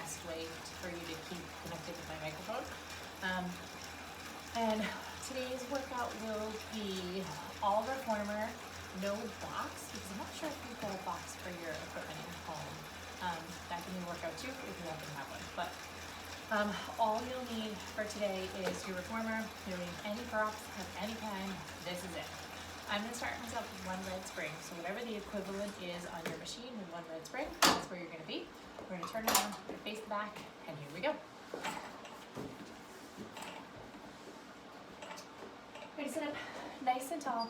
best way for you to keep connected with my microphone. And today's workout will be all reformer, no box, because I'm not sure if you've got a box for your equipment at home. That can work out too if you happen to have one. But all you'll need for today is your reformer. You don't need any props of any kind. This is it. I'm going to start myself with one lead spring. So whatever the equivalent is on your machine with one lead spring, that's where you're going to be. We're going to turn around, face the back, and here we go. We're going to sit up nice and tall,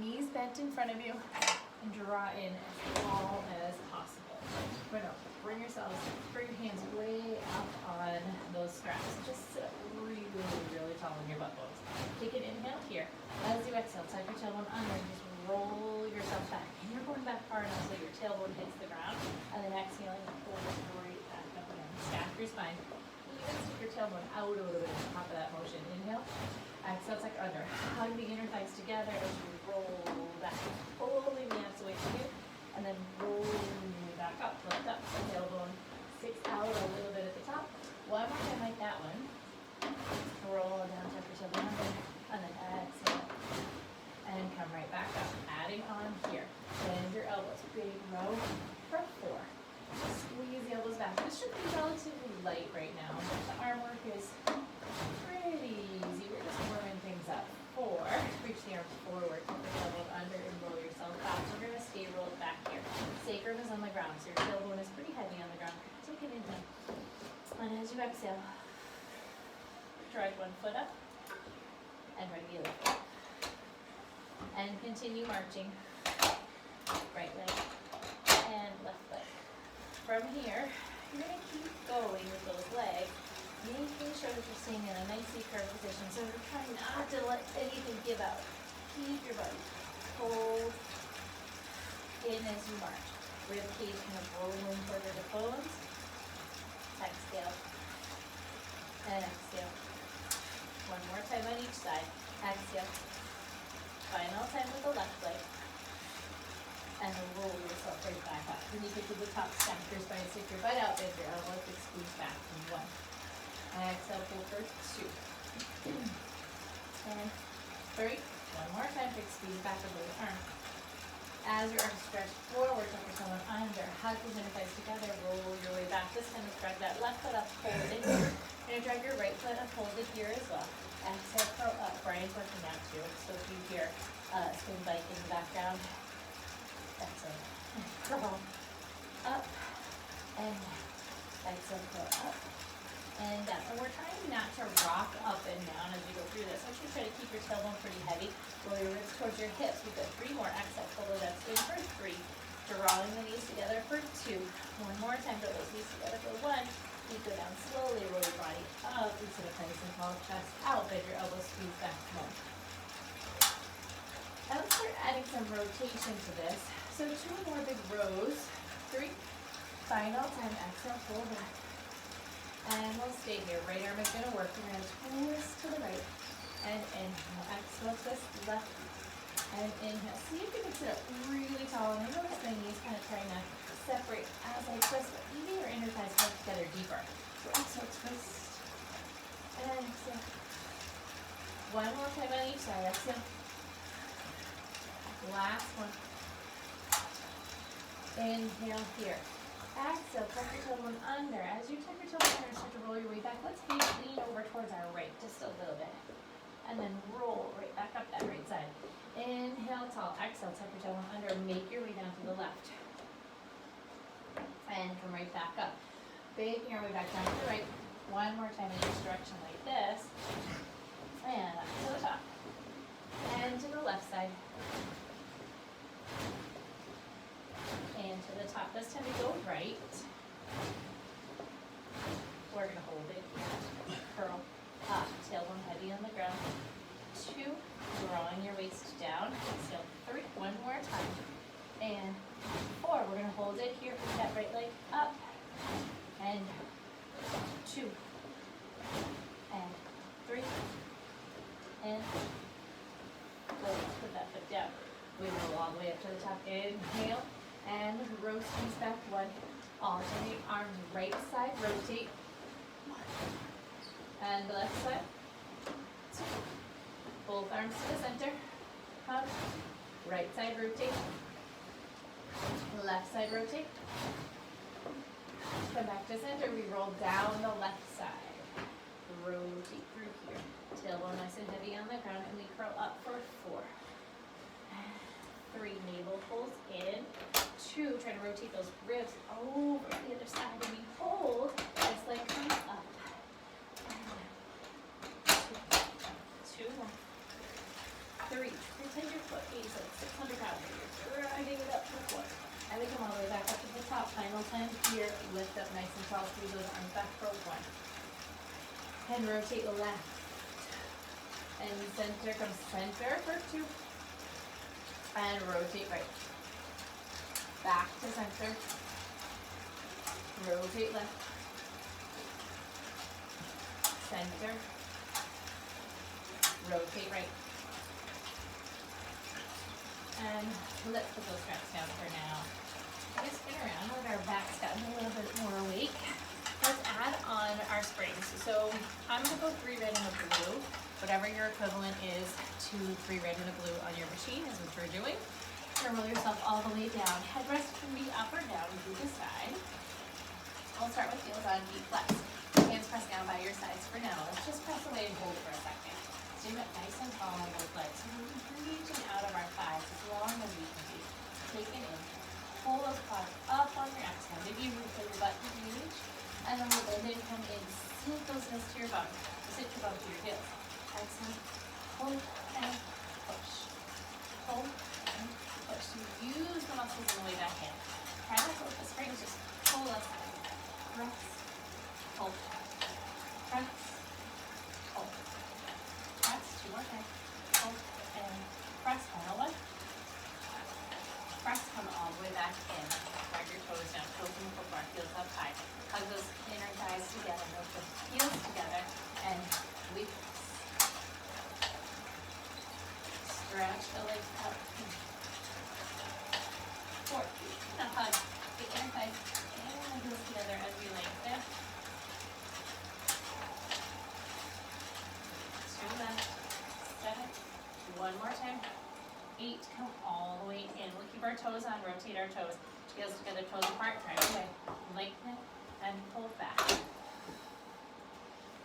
knees bent in front of you, and draw in as tall as possible. We're going to bring yourselves, bring your hands way up on those straps. Just sit up really, really tall on your butt bones. Take an inhale here. As you exhale, tuck your tailbone under and just roll yourself back. And you're going back far enough so your tailbone hits the ground. And then exhaling, pull right back up again. Stack your spine. Even stick your tailbone out a little bit at the top of that motion. Inhale. Exhale, tuck under. Hug the inner thighs together as you roll back. Pulling the abs away from you. And then rolling back up. Lift up the tailbone. Sticks out a little bit at the top. One more time like that one. Roll down, tuck your tailbone under. And then exhale. And come right back up. Adding on here. Bend your elbows. Big row for 4. Squeeze the elbows back. This should be relatively light right now. The arm work is pretty easy. We're just warming things up. 4. Reach the arms forward. Tuck your tailbone under and roll yourself back. We're going to stay rolled back here. Sacrum is on the ground, so your tailbone is pretty heavy on the ground. Take it in. And as you exhale, drag one foot up and right heel up. And continue marching. Right leg and left leg. From here, you're going to keep going with those legs, making sure that you're staying in a nicely curved position. So you're trying not to let anything give out. Keep your body hold in as you march. Rib cage kind of rolling further to bones. Exhale. And exhale. One more time on each side. Exhale. Final time with the left leg. And roll yourself right back up. When you get to the top, stack your spine, stick your butt out, bend your elbow, and squeeze back. 1. Exhale, pull for 2. And 3. One more time, big squeeze back over the arm. As your arms stretch forward, tuck your tailbone under, hug those inner thighs together, roll your way back. This time, drag that left foot up, hold it here. You're going to drag your right foot up, hold it here as well. Exhale, curl up. Brian's working out too. So if you hear swing bike in the background, that's it. Curl up and exhale, curl up and down. And we're trying not to rock up and down as we go through this. I want you to try to keep your tailbone pretty heavy. Roll your ribs towards your hips. We've got 3 more. Exhale, pull those abs in for 3. Drawing the knees together for 2. One more time. Draw those knees together for 1. You go down slowly. Roll your body up. You sit up nice and tall. Chest out. Bend your elbows. Squeeze back. 1. And let's start adding some rotation to this. So 2 more big rows. 3. Final time. Exhale. Pull back. And we'll stay here. Right arm is going to work. We're going to twist to the right. And inhale. Exhale. Twist left. And inhale. See if you can sit up really tall. And I notice my knees kind of trying to separate as I twist. But even your inner thighs hug together deeper. So exhale. Twist. And exhale. One more time on each side. Exhale. Last one. Inhale here. Exhale, tuck your tailbone under. As you tuck your tailbone under and start to roll your way back, let's lean over towards our right just a little bit. And then roll right back up that right side. Inhale, tall. Exhale, tuck your tailbone under. Make your way down to the left. And come right back up. Making your way back down to the right. One more time in each direction like this. And up to the top. And to the left side. And to the top. This time we go right. We're going to hold it here. Curl up. Tailbone heavy on the ground. 2. Drawing your waist down. Exhale. 3. One more time. And 4. We're going to hold it here. Put that right leg up. And 2. And 3. And 4. Put that foot down. We roll all the way up to the top. Inhale. And row squeeze back. 1. Alternate arms right side, rotate. And the left side. Both arms to the center. Hug. Right side rotate. Left side rotate. Come back to center. We roll down the left side. Rotate through here. Tailbone nice and heavy on the ground, and we curl up for 4. 3, navel pulls in. 2, try to rotate those ribs over to the other side, and we hold as leg comes up. 2 more. 3, pretend your foot is at 600 pounds. You're dragging it up to the floor. And we come all the way back up to the top. Final time here. Lift up nice and tall. Squeeze those arms back for 1. And rotate left. And center, come center for 2. And rotate right. Back to center. Rotate left. Center. Rotate right. And let's put those straps down for now. Let's spin around with our backs gotten a little bit more awake. Let's add on our springs. So I'm going to go 3 red and a blue. Whatever your equivalent is to 3 red and a blue on your machine is what you're doing. You're gonna roll yourself all the way down. Headrest can be up or down, you decide. We'll start with heels on, feet flexed. Hands pressed down by your sides for now. Let's just press away and hold for a second. Zoom it nice and tall on both legs. We're reaching out of our thighs as long as we can do. Take it in. Pull those quads up on your exhale. Maybe you root your butt and reach. And then we'll bend and come in. Sink those knees to your bum. Sit your bum to your heels. Exhale. Hold and push. Hold and push. So use the muscles on the way back in. Try not to let the springs just pull us in. Press. Hold. Press. Hold. Press. 2 more times. Hold and press. Final one. Press. Come all the way back in. Drag your toes down. Toes in the footbar. Heels up high. Hug those inner thighs together. Move the heels together. And we stretch the legs up. 4. Now hug the inner thighs and the heels together as we lengthen. 2 left. 7. 1 more time. 8. Come all the way in. We'll keep our toes on. Rotate our toes. Heels together, toes apart. Try away. Lengthen and pull back.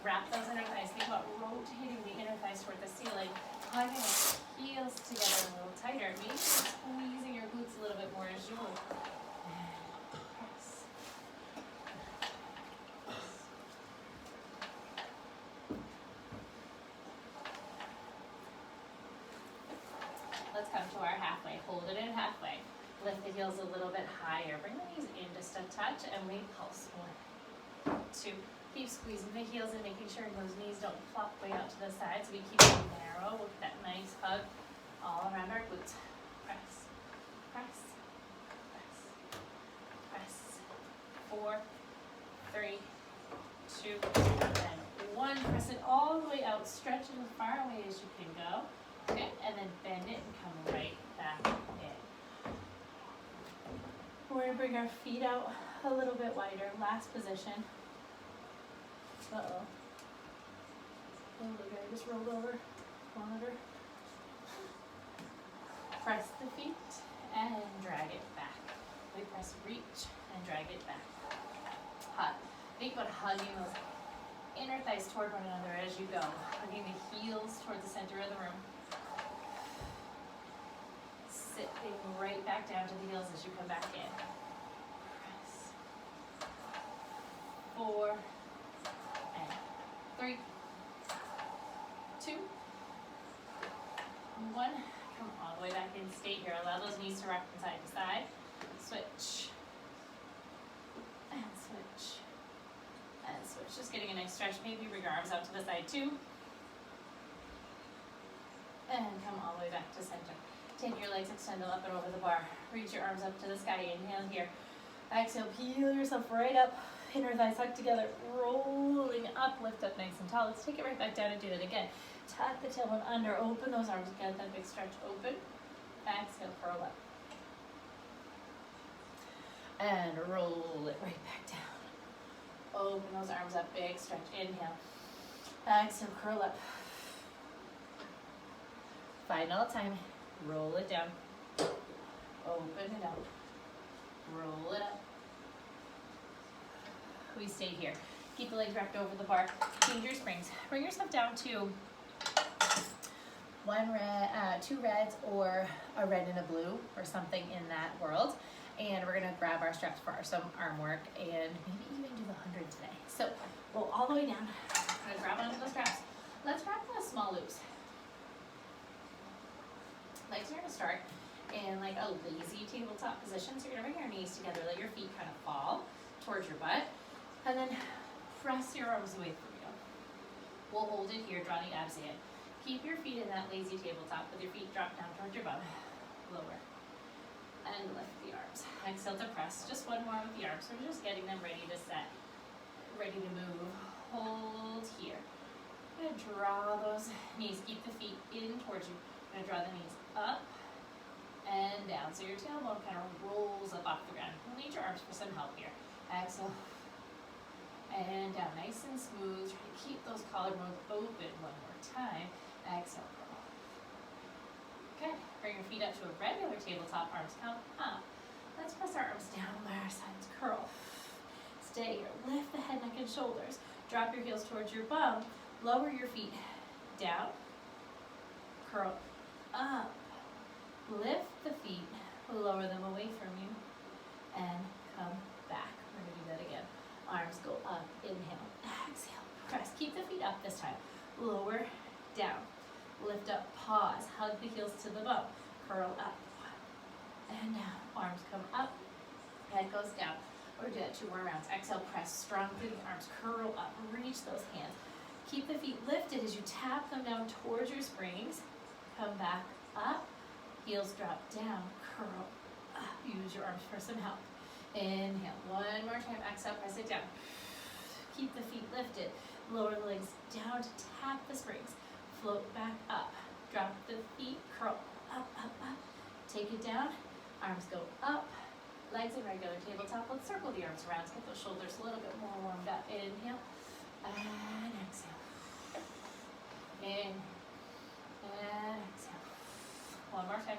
Wrap those inner thighs. Think about rotating the inner thighs toward the ceiling. Hugging the heels together a little tighter. Maybe squeezing your glutes a little bit more as you move. Press. Let's come to our halfway. Hold it in halfway. Lift the heels a little bit higher. Bring the knees in just a touch and we pulse. 1, 2. Keep squeezing the heels and making sure those knees don't flop way out to the side, so we keep them narrow with that nice hug all around our glutes. Press, press, press, press. 4, 3, 2, and 1. Press it all the way out. Stretch it as far away as you can go. Okay, and then bend it and come right back in. We're going to bring our feet out a little bit wider. Last position. Uh-oh. Oh, the guy just rolled over. Monitor. Press the feet and drag it back. We press, reach, and drag it back. Hug. Think about hugging those inner thighs toward one another as you go. Hugging the heels toward the center of the room. Sitting right back down to the heels as you come back in. Press. 4, and 3, 2, 1. Come all the way back in. Stay here. Allow those knees to rock from side to side. Switch. And switch. And switch. Just getting a nice stretch. Maybe bring your arms out to the side too. And come all the way back to center. Take your legs, extend them up and over the bar. Reach your arms up to the sky. Inhale here. Exhale, peel yourself right up. Inner thighs hug together. Rolling up, lift up nice and tall. Let's take it right back down and do that again. Tuck the tailbone under. Open those arms. Get that big stretch open. Exhale, curl up. And roll it right back down. those arms up, big stretch, inhale. Exhale, curl up. Final time, roll it down. Open it up. Roll it up. We stay here. Keep the legs wrapped over the bar. Change your springs. Bring yourself down to two reds or a red and a blue or something in that world. And we're gonna grab our straps for some arm work and maybe even do the 100 today. So roll all the way down. I'm gonna grab onto the straps. Let's grab the small loops. Legs are gonna start in like a lazy tabletop position. So you're gonna bring your knees together, let your feet kind of fall towards your butt, and then press your arms away from you. We'll hold it here, draw the abs in. Keep your feet in that lazy tabletop with your feet drop down towards your bum. Lower. And lift the arms. Exhale to press. Just one more with the arms. So we're just getting them ready to set, ready to move. Hold here. I'm gonna draw those knees. Keep the feet in towards you. I'm gonna draw the knees up and down. So your tailbone kind of rolls up off the ground. You'll need your arms for some help here. Exhale. And down, nice and smooth. Try to keep those collarbones open one more time. Exhale, curl. Okay, bring your feet up to a regular tabletop, arms come up. Let's press our arms down by our sides, curl. Stay here, lift the head, neck, and shoulders. Drop your heels towards your bum. Lower your feet down, curl up. Lift the feet, lower them away from you, and come back. We're gonna do that again. Arms go up, inhale, exhale, press. Keep the feet up this time. Lower, down, lift up, pause, hug the heels to the bum, curl up, and down. Arms come up, head goes down. We're gonna do that 2 more rounds. Exhale, press strong through the arms, curl up, reach those hands. Keep the feet lifted as you tap them down towards your springs. Come back up, heels drop down, curl up. Use your arms for some help. Inhale, one more time, exhale, press it down. Keep the feet lifted. Lower the legs down to tap the springs. Float back up. Drop the feet, curl up, up, up. Take it down, arms go up. Legs in regular tabletop. Let's circle the arms around. Get those shoulders a little bit more warmed up. Inhale, and exhale. In, and exhale. One more time.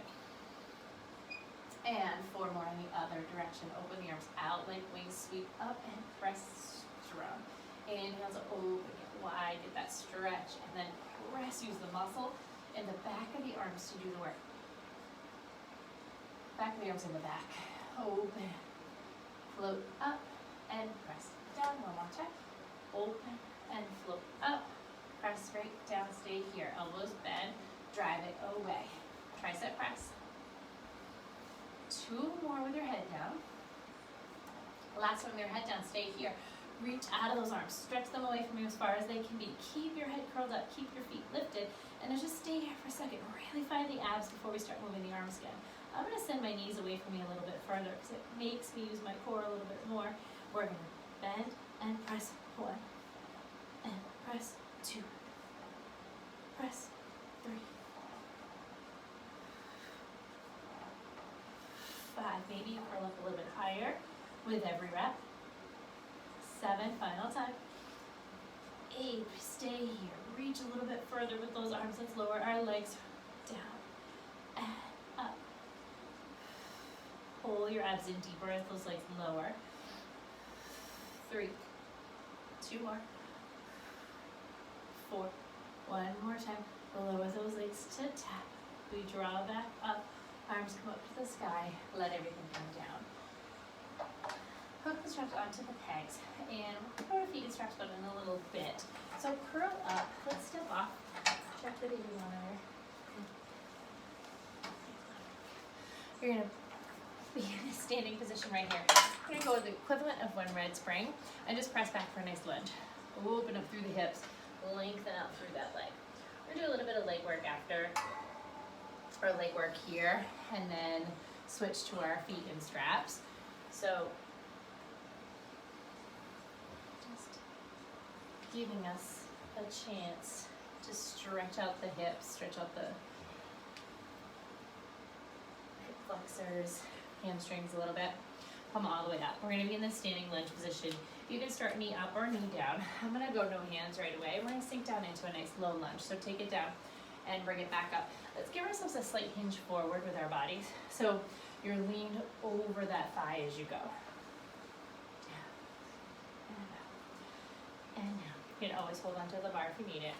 And 4 more in the other direction. Open the arms out like wings, sweep up and press strong. Inhale to open it wide, get that stretch, and then press. Use the muscle in the back of the arms to do the work. Back of the arms in the back. Open, float up, and press down. One more time. Open and float up. Press straight down, stay here. Elbows bend, drive it away. Tricep press. 2 more with your head down. Last one with your head down, stay here. Reach out of those arms, stretch them away from you as far as they can be. Keep your head curled up, keep your feet lifted, and then just stay here for a second. Really find the abs before we start moving the arms again. I'm gonna send my knees away from me a little bit further because it makes me use my core a little bit more. We're gonna bend and press 1, and press 2, press 3, 5, maybe you curl up a little bit higher with every rep. 7, final time. 8, stay here. Reach a little bit further with those arms. Let's lower our legs down and up. Pull your abs in deeper as those legs lower. 3, 2 more. 4, 1 more time. Lower those legs to tap. We draw back up. Arms come up to the sky. Let everything come down. Hook the straps onto the pegs, and we'll put our feet and straps down in a little bit. So curl up. Let's step off. Check the baby monitor. You're gonna be in a standing position right here. We're gonna go with the equivalent of 1 red spring and just press back for a nice lunge. Open up through the hips, lengthen out through that leg. We're gonna do a little bit of leg work after, or leg work here, and then switch to our feet and straps. So just giving us a chance to stretch out the hips, stretch out the hip flexors, hamstrings a little bit. come all the way up. We're gonna be in the standing lunge position. You can start knee up or knee down. I'm gonna go no hands right away. We're gonna sink down into a nice low lunge. So take it down and bring it back up. Let's give ourselves a slight hinge forward with our bodies. So you're leaned over that thigh as you go. And down. You can always hold onto the bar if you need it.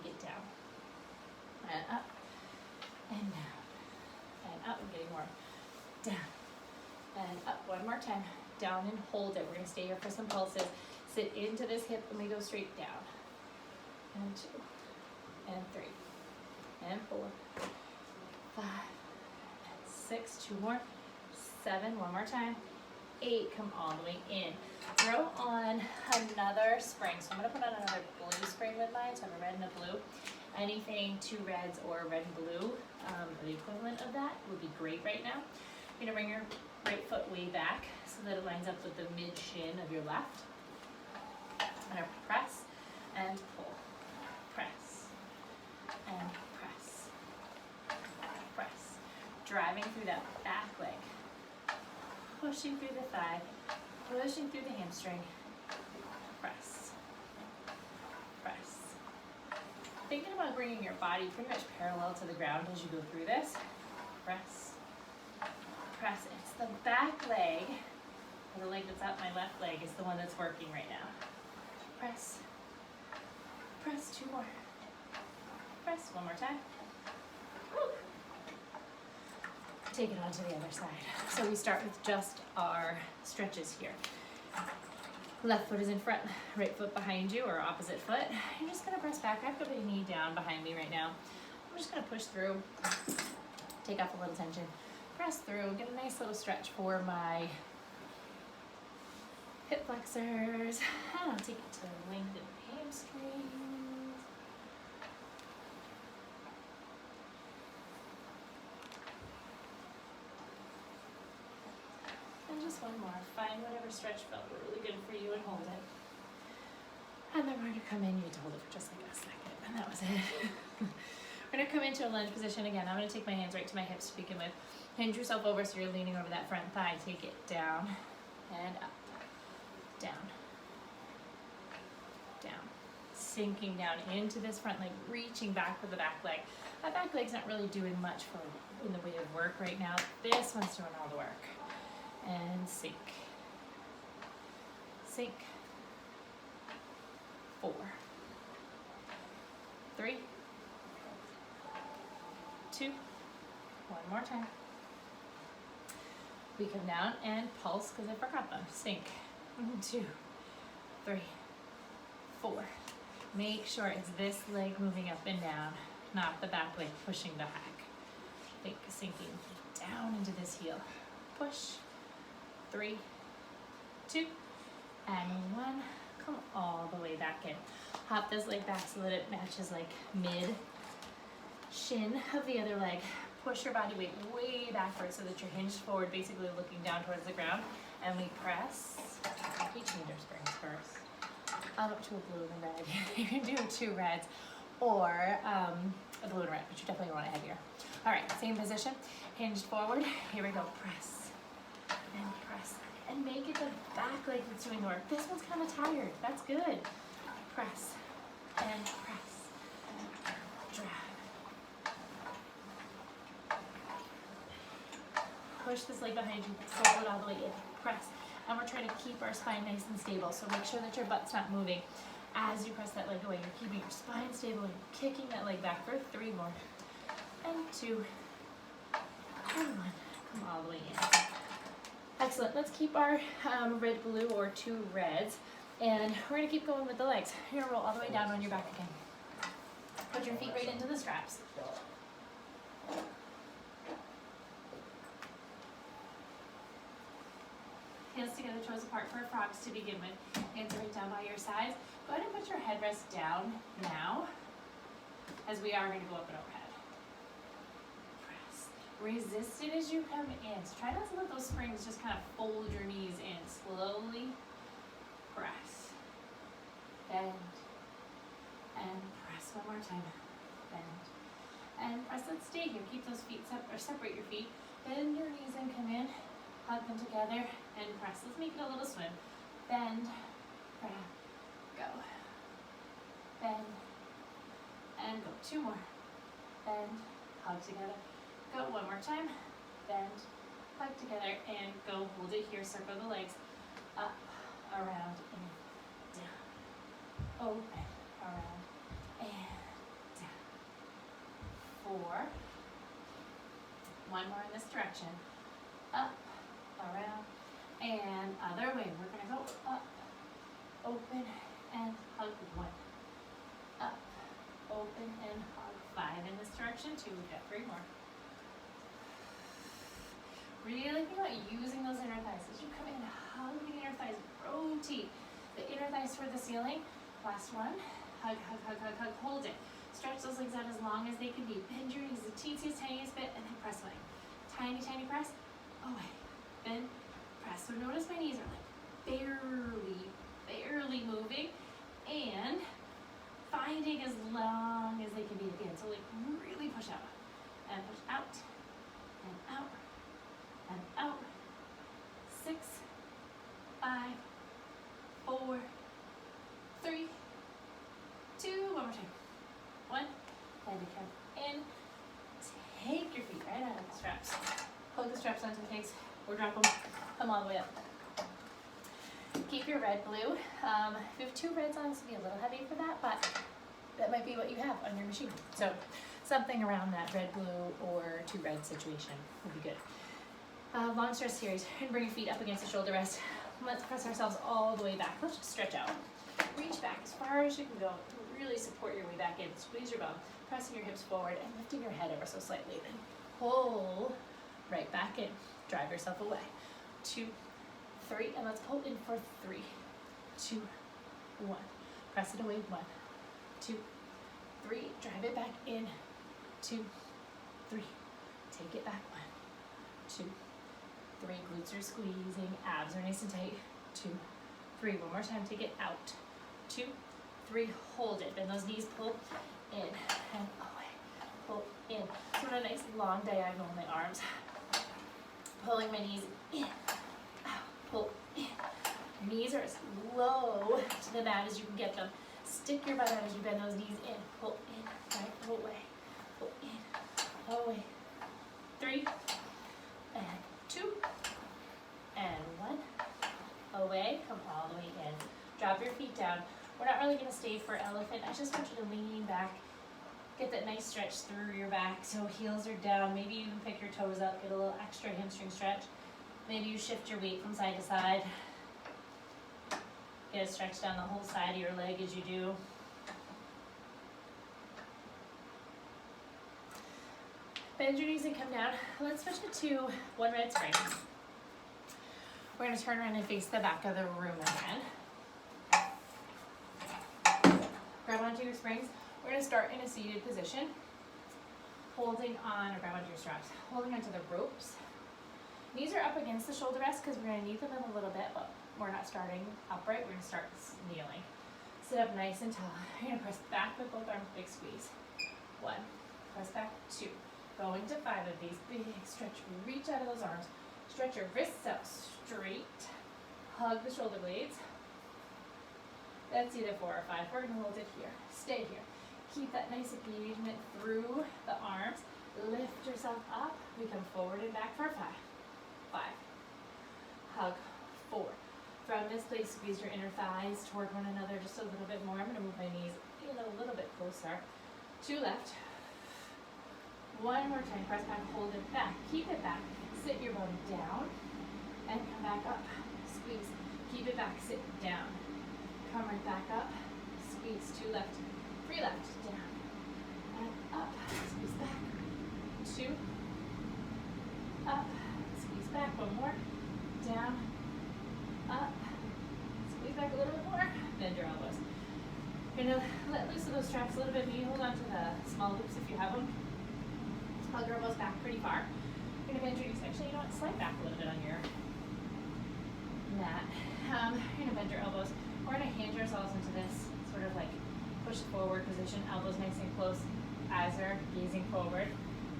Take it down. And up. And down. And up. I'm getting more. Down. And up. One more time. Down and hold it. We're going to stay here for some pulses. Sit into this hip and we go straight down. And 2. And 3. And 4. 5. And 6. 2 more. 7. One more time. 8. Come all the way in. Throw on another spring. So I'm going to put on another blue spring with mine. So I have a red and a blue. Anything 2 reds or red and blue, the equivalent of that would be great right now. You're going to bring your right foot way back so that it lines up with the mid shin of your left. I'm going to press and pull. Press and press. Press. Driving through that back leg. Pushing through the thigh. Pushing through the hamstring. Press. Press. Thinking about bringing your body pretty much parallel to the ground as you go through this. Press. Press. It's the back leg, or the leg that's up my left leg is the one that's working right now. Press. Press. 2 more. Press. 1 more time. Woo. Take it on to the other side. So we start with just our stretches here. Left foot is in front, right foot behind you, or opposite foot. You're just gonna press back. I've got my knee down behind me right now. I'm just gonna push through, take off a little tension, press through, get a nice little stretch for my hip flexors. And I'll take it to lengthen the hamstrings. And just one more. Find whatever stretch felt really good for you and hold it. And then we're going to come in. You need to hold it for just like a second. And that was it. We're going to come into a lunge position again. I'm going to take my hands right to my hips to begin with. Hinge yourself over so you're leaning over that front thigh. Take it down and up. Down. Down. Sinking down into this front leg. Reaching back with the back leg. That back leg's not really doing much in the way of work right now. This one's doing all the work. And sink. Sink. 4. 3. 2. One more time. We come down and pulse because I forgot them. Sink. 2. 3. 4. Make sure it's this leg moving up and down, not the back leg pushing back. Think sinking down into this heel. Push. 3, 2, and 1. Come all the way back in. Hop this leg back so that it matches like mid shin of the other leg. Push your body weight way backwards so that you're hinged forward, basically looking down towards the ground. And we press. We change our springs first. Up to a blue and a red. You can do 2 reds or a blue and red, but you definitely want it heavier. All right, same position. Hinged forward. Here we go. Press. And press. And make it the back leg that's doing the work. This one's kind of tired. That's good. Press. And press. Drag. Push this leg behind you. Fold it all the way in. Press. And we're trying to keep our spine nice and stable. So make sure that your butt's not moving as you press that leg away. You're keeping your spine stable and kicking that leg back for 3 more. And 2. And 1. Come all the way in. Excellent. Let's keep our red, blue, or 2 reds, and we're going to keep going with the legs. You're going to roll all the way down on your back again. Put your feet right into the straps. Hands together, toes apart for frogs to begin with. Hands right down by your sides. Go ahead and put your headrest down now, as we are going to go up and overhead. Resist it as you come in. So try not to let those springs just kind of fold your knees in. Slowly press. Bend. And press one more time. Bend. And press. Let's stay here. Keep those feet or separate your feet. Bend your knees and come in. Hug them together. and press. Let's make it a little swim. Bend, grab, go. Bend, and go. 2 more. Bend, hug together. Go 1 more time. Bend, hug together, and go. Hold it here. Circle the legs. Up, around, and down. Open, around, and down. 4. 1 more in this direction. Up, around, and other way. We're going to go up, open, and hug. 1. Up, open, and hug. 5 in this direction. 2. We've got 3 more. Really think about using those inner thighs. As you come in, hug the inner thighs. Rotate the inner thighs toward the ceiling. Last one. Hug, hug, hug, hug, hug. Hold it. Stretch those legs out as long as they can be. Bend your knees the teeniest, tiniest bit, and then press away. Tiny, tiny press. Away. Bend, press. So notice my knees are like barely moving, and finding as long as they can be again. So like really push out, and push out, and out, and out. 6, 5, 4, 3, 2. 1 more time. 1. Let it come in. Take your feet right out of the straps. Hook the straps onto the pegs or drop them. Come all the way up. Keep your red, blue. If you have 2 reds on, this will be a little heavy for that, but that might be what you have on your machine. So something around that red, blue, or 2 red situation would be good. Long stretch series. And bring your feet up against the shoulder rest. Let's press ourselves all the way back. Let's just stretch out. Reach back as far as you can go. Really support your way back in. Squeeze your bum. Pressing your hips forward and lifting your head ever so slightly. Then pull right back in. Drive yourself away. 2, 3, and let's pull in for 3, 2, 1. Press it away. 1, 2, 3. Drive it back in. 2, 3. Take it back. 1, 2, 3. Glutes are squeezing. Abs are nice and tight. 2, 3. 1 more time. Take it out. 2, 3. Hold it. Bend those knees. Pull in and away. Pull in. So a nice long diagonal in my arms. Pulling my knees in. Out. Pull in. Knees are as low to the mat as you can get them. Stick your butt out as you bend those knees in. Pull in. Right. Pull away. Pull in. Away. 3 and 2 and 1. Away. Come all the way in. Drop your feet down. We're not really going to stay for elephant. I just want you to lean back. Get that nice stretch through your back. So heels are down. Maybe you can pick your toes up. Get a little extra hamstring stretch. Maybe you shift your weight from side to side. Get a stretch down the whole side of your leg as you do. Bend your knees and come down. Let's switch it to 1 red spring. We're going to turn around and face the back of the room again. Grab onto your springs. We're going to start in a seated position. Holding on, or grab onto your straps. Holding onto the ropes. Knees are up against the shoulder rest because we're going to need them in a little bit, but we're not starting upright. We're going to start kneeling. Sit up nice and tall. You're going to press back with both arms, big squeeze. 1. Press back. 2. Going to 5 of these. Big stretch. Reach out of those arms. Stretch your wrists out straight. Hug the shoulder blades. That's either 4 or 5. We're going to hold it here. Stay here. Keep that nice engagement through the arms. Lift yourself up. We come forward and back for 5. 5. Hug. 4. From this place, squeeze your inner thighs toward one another just a little bit more. I'm going to move my knees in a little bit closer. 2 left. 1 more time. Press back. Hold it back. Keep it back. Sit your body down and come back up. Squeeze. Keep it back. Sit down. Come right back up. Squeeze. 2 left. 3 left. Down and up. Squeeze back. 2. Up. Squeeze back. 1 more. Down. Up. Squeeze back a little bit more. Bend your elbows. You're going to let loose of those straps a little bit. Maybe hold on to the small loops if you have them. Hug your elbows back pretty far. You're going to bend your knees. Actually, you know what? Slide back a little bit on your mat. You're going to bend your elbows. We're going to hinge ourselves into this sort of like push forward position. Elbows nice and close. Eyes are gazing forward.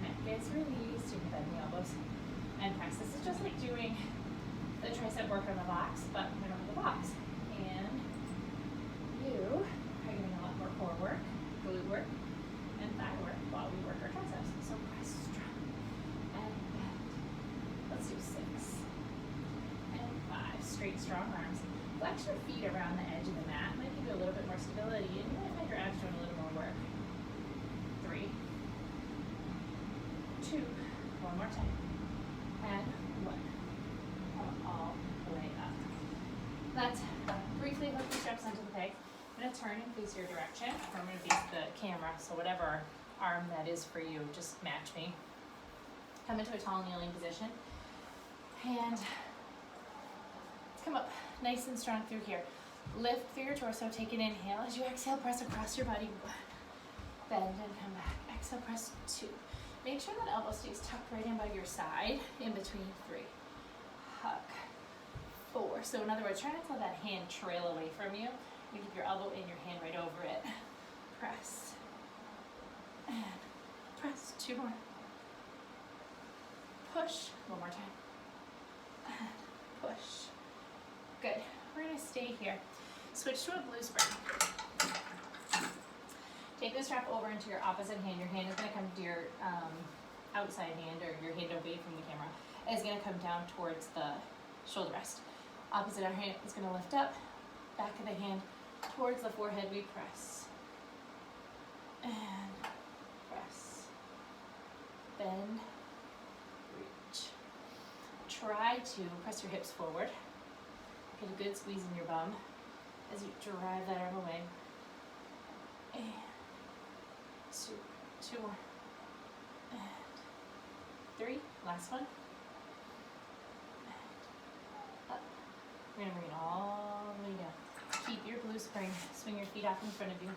Neck gets released. You can bend the elbows and press. This is just like doing the tricep work on the box, but we don't have the box. And you are getting a lot more core work, glute work, and thigh work while we work our triceps. So press strong and bend. Let's do 6 and 5. Straight, strong arms. Flex your feet around the edge of the mat. Might give you a little bit more stability, and you might find your abs doing a little more work. 3, 2, one more time, and 1. Come all the way up. Let's briefly hook the straps onto the peg. I'm going to turn and face your direction. I'm going to face the camera, so whatever arm that is for you, just match me. Come into a tall kneeling position, and come up nice and strong through here. Lift through your torso, take an inhale. As you exhale, press across your body. 1, bend and come back. Exhale, press 2. Make sure that elbow stays tucked right in by your side, in between 3. Hug. 4. So in other words, try not to let that hand trail away from you. You keep your elbow in, your hand right over it. Press. And press. 2 more. Push. 1 more time. And push. Good. We're going to stay here. Switch to a blue spring. Take the strap over into your opposite hand. Your hand is going to come to your outside hand, or your hand away from the camera. It's going to come down towards the shoulder rest. Opposite hand is going to lift up. Back of the hand towards the forehead. We press. And press. Bend. Reach. Try to press your hips forward. Get a good squeeze in your bum as you drive that arm away. And 2 more. And 3. Last one. And up. We're going to bring it all the way down. Keep your blue spring. Swing your feet out in front of you.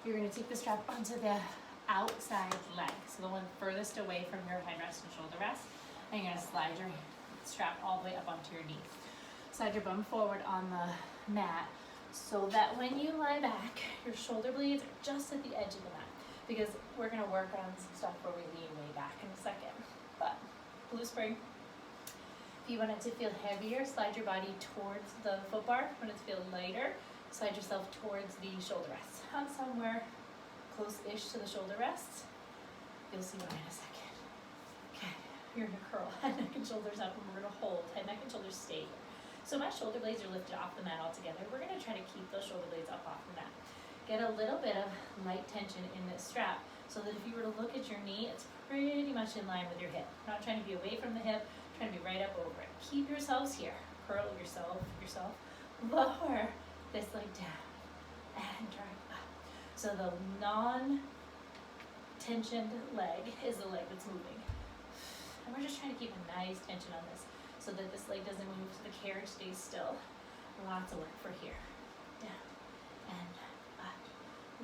You're going to take the strap onto the outside leg, so the one furthest away from your head rest and shoulder rest. And you're going to slide your strap all the way up onto your knee. Slide your bum forward on the mat so that when you lie back, your shoulder blades are just at the edge of the mat, because we're going to work on some stuff where we lean way back in a second. But blue spring. If you want it to feel heavier, slide your body towards the foot bar. When it feels lighter, slide yourself towards the shoulder rests. Hug somewhere close-ish to the shoulder rests. You'll see why in a second. Okay, you're going to curl head, neck, and shoulders up, and we're going to hold head, neck, and shoulders stay here. So my shoulder blades are lifted off the mat altogether. We're going to try to keep those shoulder blades up off the mat. Get a little bit of light tension in this strap so that if you were to look at your knee, it's pretty much in line with your hip. Not trying to be away from the hip, trying to be right up over it. Keep yourselves here. Curl yourself. Lower this leg down and drive up. So the non-tensioned leg is the leg that's moving. And we're just trying to keep a nice tension on this, so that this leg doesn't move, so the carriage stays still. Lots of work for here. Down and up,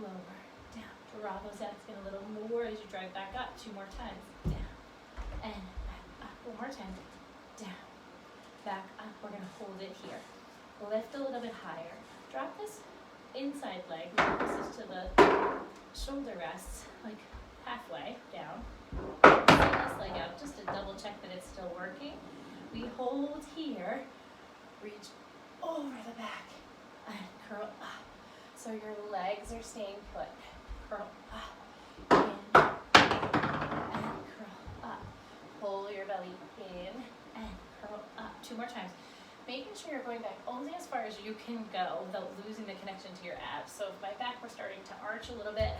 lower, down. Draw those abs in a little more as you drive back up. 2 more times. Down and back up. 1 more time. Down, back up. We're going to hold it here. Lift a little bit higher. Drop this inside leg closest to the shoulder rests, like halfway down. Send this leg out just to double check that it's still working. We hold here, reach over the back, and curl up. So your legs are staying put. Curl up, in, and curl up. Pull your belly in, and curl up. 2 more times. Making sure you're going back only as far as you can go without losing the connection to your abs. So if my back were starting to arch a little bit,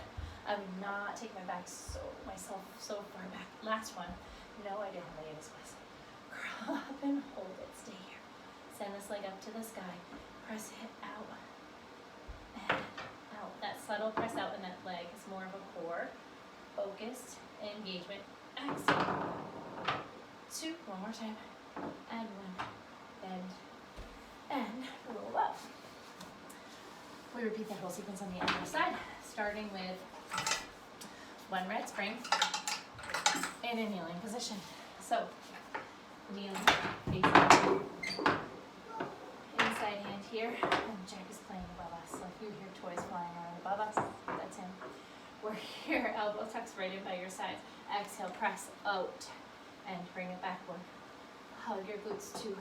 I would not take myself so far back. Last one. No idea how many this was. Curl up and hold it. Stay here. Send this leg up to the sky. Press it out. And out. That subtle press out in that leg is more of a core, focused engagement. Exhale. 2. 1 more time. And 1. Bend. And roll up. We repeat that whole sequence on the other side, starting with 1 red spring in a kneeling position. So, kneeling, facing inside hand here, and Jack is playing above us. So if you hear toys flying around above us, that's him. We're here, elbow tucks right in by your sides. Exhale, press out, and bring it backward. Hug your glutes 2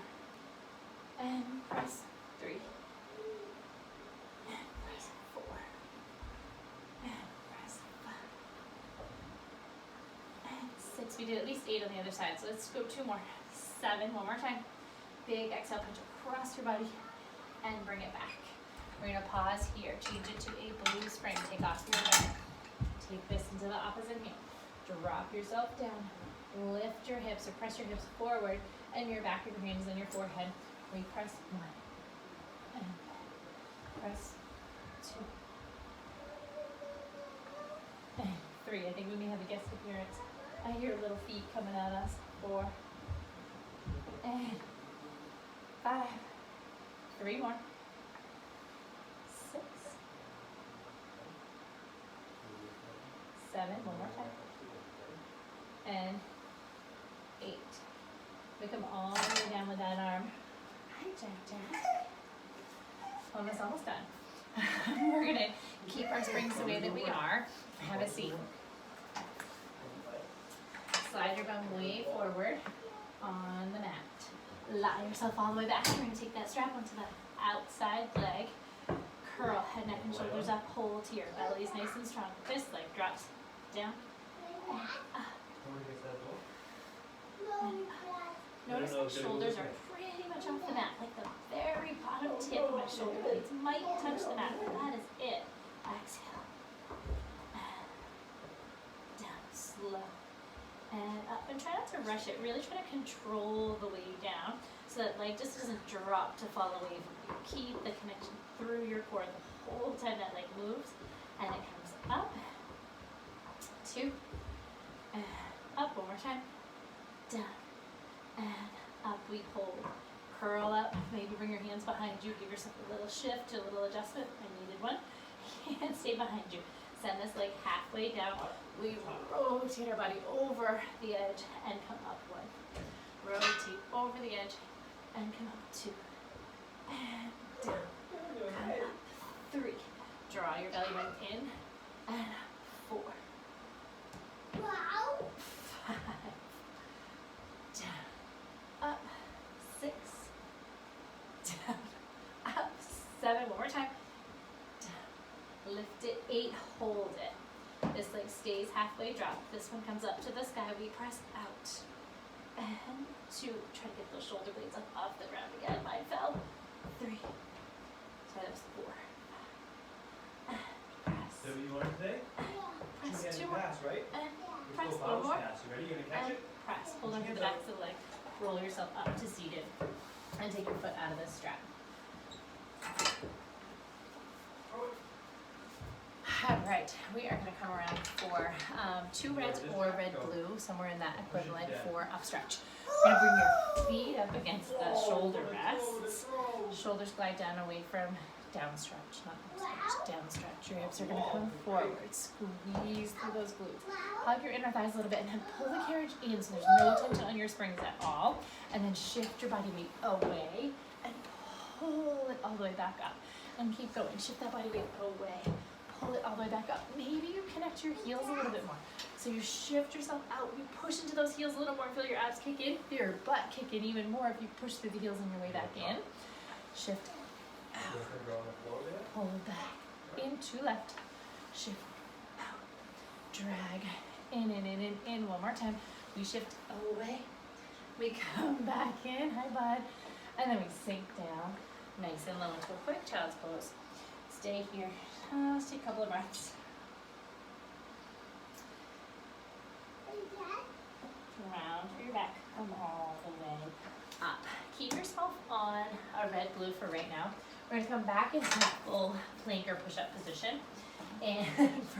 and press 3, and press 4, and press 5, and 6. We did at least 8 on the other side, so let's go 2 more. 7, one more time. Big exhale, punch across your body, and bring it back. We're gonna pause here, change it to a blue spring. Take off your leg. Take this into the opposite hand. Drop yourself down. Lift your hips or press your hips forward and your back of your hands on your forehead. We press 1 and press 2 and 3. I think we may have a guest appearance. I hear little feet coming at us. 4 and 5. 3 more. 6, 7, one more time. And 8. We come all the way down with that arm. Hi, Jack. Almost done. We're gonna keep our springs the way that we are. Have a seat. Slide your bum way forward on the mat. Lie yourself all the way back. We're gonna take that strap onto the outside leg. Curl head, neck, and shoulders up. Hold here. Belly's nice and strong. This leg drops down and up. Notice my shoulders are pretty much off the mat, like the very bottom tip of my shoulder blades might touch the mat, but that is it. Exhale. And down, slow. And up, and try not to rush it. Really try to control the weight down so that leg just doesn't drop to fall away from you. Keep the connection through your core the whole time that leg moves, and it comes up. 2, and up, one more time. Down, and up, we hold. Curl up, maybe bring your hands behind you, give yourself a little shift, a little adjustment. I needed one. And stay behind you. Send this leg halfway down. We rotate our body over the edge and come up 1. Rotate over the edge and come up 2. And down. Come up 3. Draw your belly button in. And 4. 5. Down. Up. 6. Down. Up. 7. One more time. Down. Lift it. 8. Hold it. This leg stays halfway drop. This one comes up to the sky. We press out. And 2. Try to get those shoulder blades up off the ground again. Mine fell. 3. So that was 4. And press. So you learned today? Press 2 more. Pass, right? And You're press still 1 more. pass. You ready? You gonna catch And it? press. Hold on to the backs of the leg. Roll yourself up to seated. And take your foot out of the strap. Alright, we are going to come around for 2 reds or red blue, somewhere in that equivalent for up stretch. We're going to bring your feet up against the shoulder rests. Shoulders glide down away from down stretch, not up stretch, down stretch. Your hips are going to come forward, squeeze through those glutes. Hug your inner thighs a little bit and then pull the carriage in so there's no tension on your springs at all. And then shift your body weight away and pull it all the way back up. And keep going, shift that body weight away. Pull it all the way back up. Maybe you connect your heels a little bit more. So you shift yourself out, you push into those heels a little more, feel your abs kick in, feel your butt kick in even more if you push through the heels on your way back in. Shift out, pull back, into left, shift out, drag, in, one more time. We shift away, we come back in, hi bud, and then we sink down, nice and low into a quick child's pose. Stay here. Let's take a couple of breaths. Round through your back. Come all the way up. Keep yourself on a red blue for right now. We're going to come back into that full plank or push-up position. And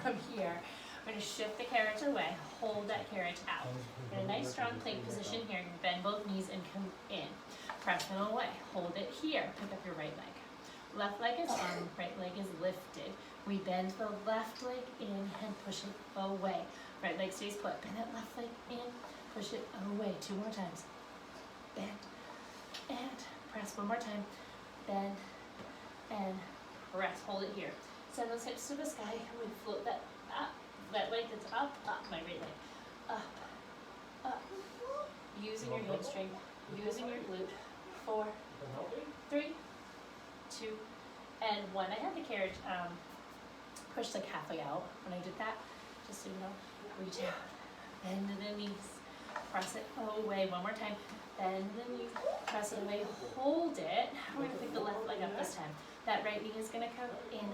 from here, we're going to shift the carriage away. Hold that carriage out. In a nice strong plank position here. You bend both knees and come in. Press it away. Hold it here. Pick up your right leg. Left leg is on, right leg is lifted. We bend the left leg in and push it away. Right leg stays put. Bend that left leg in, push it away. 2 more times. Bend and press 1 more time. Bend and press. Hold it here. Send those hips to the sky. We float that up. That leg that's up, my right leg. Up. Using your hamstring, using your glute. 4, 3, 2, and 1. I had the carriage pushed like halfway out when I did that, just so you know. Reach out, bend the knees, press it away. One more time, bend the knees, press it away, hold it. We're gonna pick the left leg up this time. That right knee is gonna come in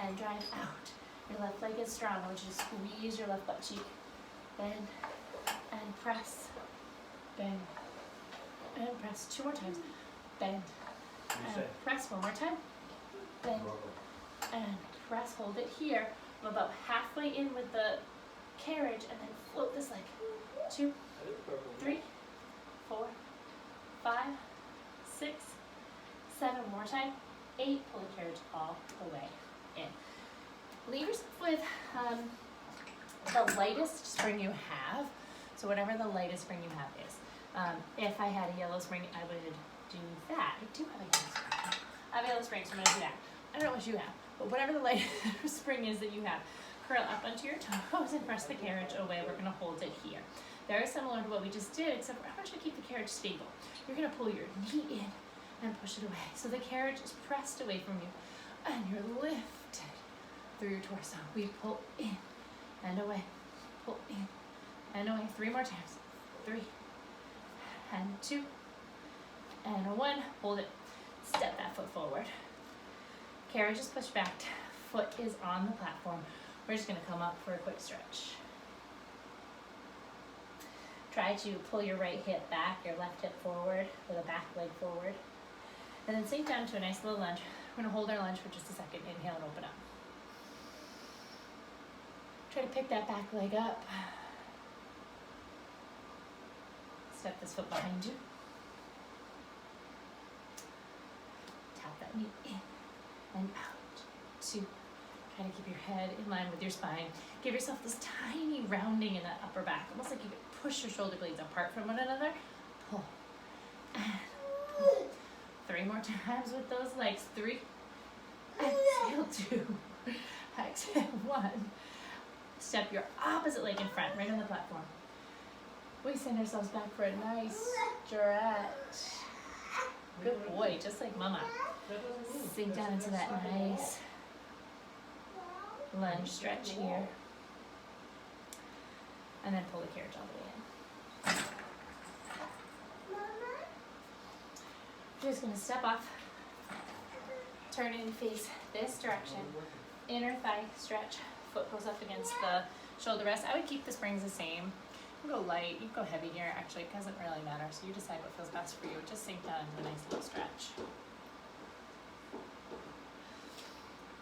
and drive out. Your left leg is strong. I want you to squeeze your left butt cheek. Bend and press, bend and press. 2 more times. Bend and press. 1 more time. Bend and press. Hold it here. I'm about halfway in with the carriage, and then float this leg. 2, 3, 4, 5, 6, 7. One more time. 8. Pull the carriage all the way in. Leave yourself with the lightest spring you have. So whatever the lightest spring you have is. If I had a yellow spring, I would do that. I do have a yellow spring. I have a yellow spring, so I'm going to do that. I don't know what you have, but whatever the lightest spring is that you have, curl up onto your toes and press the carriage away. We're going to hold it here. Very similar to what we just did, except I want you to keep the carriage stable. You're going to pull your knee in and push it away. So the carriage is pressed away from you, and you're lifted through your torso. We pull in and away, pull in and away. 3 more times. 3 and 2 and 1. Hold it. Step that foot forward. Carriage is pushed back. Foot is on the platform. We're just going to come up for a quick stretch. Try to pull your right hip back, your left hip forward, or the back leg forward. And then sink down to a nice little lunge. We're going to hold our lunge for just a second. Inhale and open up. Try to pick that back leg up. Step this foot behind you. Tap that knee in and out. 2. Try to keep your head in line with your spine. Give yourself this tiny rounding in that upper back, almost like you could push your shoulder blades apart from one another. Pull and pull. 3 more times with those legs. 3. Exhale. 2. Exhale. 1. Step your opposite leg in front, right on the platform. We send ourselves back for a nice stretch. Good boy, just like mama. Sink down into that nice lunge stretch here. And then pull the carriage all the way in. You're just going to step off, turn and face this direction. Inner thigh stretch, foot goes up against the shoulder rest. I would keep the springs the same. You can go light, you can go heavy here, actually, it doesn't really matter, so you decide what feels best for you. Just sink down into a nice little stretch.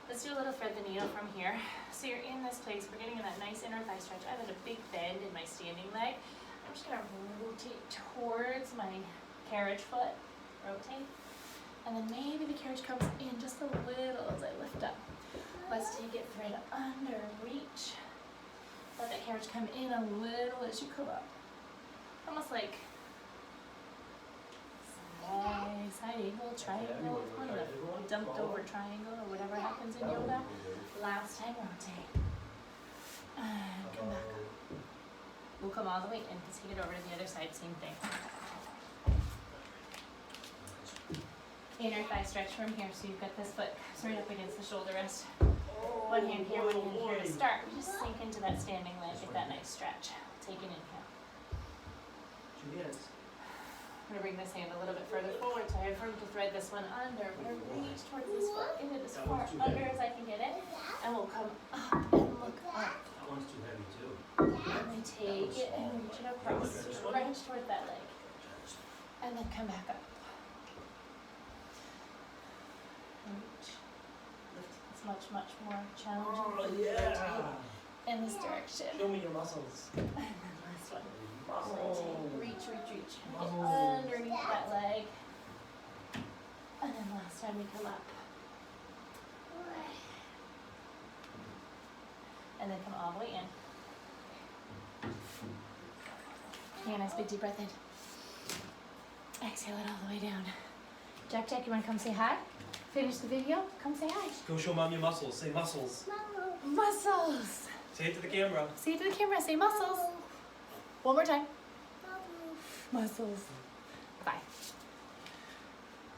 Let's do a little thread the needle from here. So you're in this place, we're getting in that nice inner thigh stretch. I have a big bend in my standing leg. I'm just gonna rotate towards my carriage foot, rotate. And then maybe the carriage comes in just a little as I lift up. Let's take it thread under, reach. Let that carriage come in a little as you come up. Almost like side angle, triangle, kind of a dumped over triangle or whatever happens in yoga. Last time, rotate. And come back up. We'll come all the way in, take it over to the other side, same thing. Inner thigh stretch from here, so you've got this foot right up against the shoulder rest. One hand here, one hand here to start. We just sink into that standing leg, get that nice stretch. Take an inhale. I'm going to bring this hand a little bit further forward so I have room to thread this one under. I'm going to reach towards this foot, into this far under as I can get it. And we'll come up and look up. That one's too heavy too. And we take it and reach it across. Stretch toward that leg. And then come back up. Reach. It's much, much more challenging in this direction. Show me your muscles. And then last one. Muscles. Reach, reach, reach. Get underneath that leg. And then last time we come up. And then come all the way in. Take a nice big deep breath in. Exhale it all the way down. Jack, you want to come say hi? Finish the video? Come say hi. Go show mom your muscles. Say muscles. Muscles. Say it to the camera. Say it to the camera. Say muscles. One more time. Muscles.